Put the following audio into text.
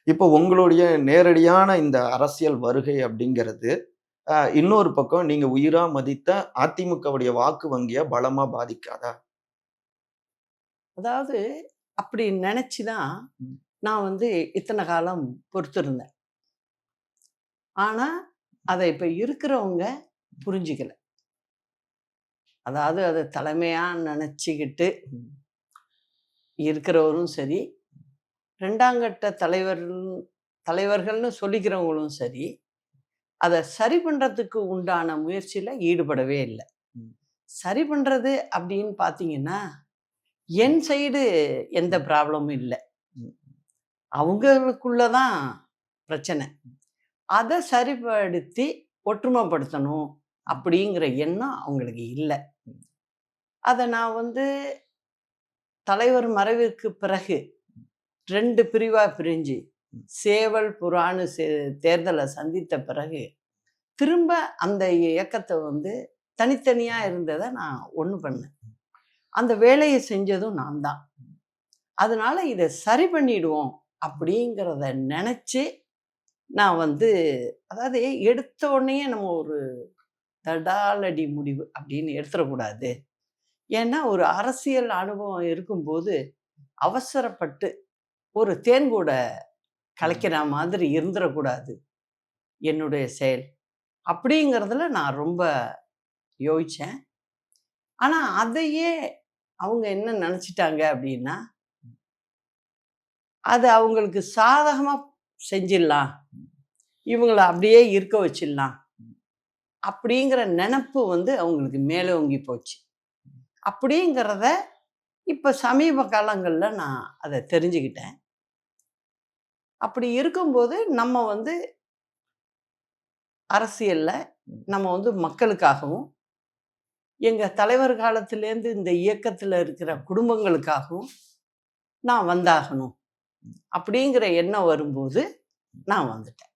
இப்போ உங்களுடைய நேரடியான இந்த அரசியல் வருகை அப்படிங்கிறது, இன்னொரு பக்கம் நீங்க உயிரா மதித்த அதிமுகவுடைய வாக்கு வங்கிய பலமா பாதிக்காதா? அதாவது அப்படி நினைச்சு தான் ம். நான் இத்தனை காலம் பொறுத்திருந்தேன். ஆனா, அத இப்ப இருக்கிறவங்க புரிஞ்சுக்கல. அதாவது அத தலைமையா நினைச்சுக்கிட்டு இருக்கிறவரும் சரி, 2ஆம் கட்ட தலைவர்கள்னு சொல்லிக்கிறவங்களும் சரி, அத சரி பண்றதுக்கு உண்டான முயற்சியில ஈடுபடவே இல்ல. ம். சரி பண்றது அப்படின்னு பார்த்தீங்கன்னா, என் சைடு எந்த ப்ராப்ளமும் இல்ல. ம். அவங்களுக்குள்ள தான் பிரச்சனை. அத சரிப்படுத்தி ஒற்றுமைப்படுத்தணும் அப்படிங்கிற எண்ணம் அவங்களுக்கு இல்ல. அத நான் தலைவர் மறைவிற்கு பிறகு 2 பிரிவா பிரிஞ்சு, சேவல், புறான்னு தேர்தல சந்தித்த பிறகு, திரும்ப அந்த இயக்கத்த தனித்தனியா இருந்தத நான் ஒண்ணு பண்ணேன். அந்த வேலைய செஞ்சதும் நான் தான். அதனால இத சரி பண்ணிடுவோம் அப்படிங்கிறத நெனச்சு, நான் அதாவது எடுத்த உடனேயே நம்ம ஒரு தடாலடி முடிவு அப்படின்னு எடுத்துறக்கூடாது. ஏன்னா, ஒரு அரசியல் அனுபவம் இருக்கும்போது, அவசரப்பட்டு ஒரு தேன்கூட கலக்கிற மாதிரி இருந்துறக்கூடாது என்னுடைய செயல். அப்படிங்கிறதுல நான் ரொம்ப யோசிச்சேன். ஆனா, அதையே அவங்க என்ன நெனச்சுட்டாங்க அப்படின்னா, அத அவங்களுக்கு சாதகமா செஞ்சிடலாம். இவங்கள அப்படியே இருக்க வச்சிடலாம். அப்படிங்கிற நெனப்பு அவங்களுக்கு மேலோங்கி போச்சு. அப்படிங்கிறத இப்ப சமீப காலங்கள்ல நான் அத தெரிஞ்சுக்கிட்டேன். அப்படி இருக்கும்போது நம்ம அரசியல்ல நம்ம மக்களுக்காகவும், எங்க தலைவர் காலத்திலேருந்து இந்த இயக்கத்துல இருக்கிற குடும்பங்களுக்காகவும் நான் வந்தாகணும். அப்படிங்கிற எண்ணம் வரும்போது நான் வந்துட்டேன்.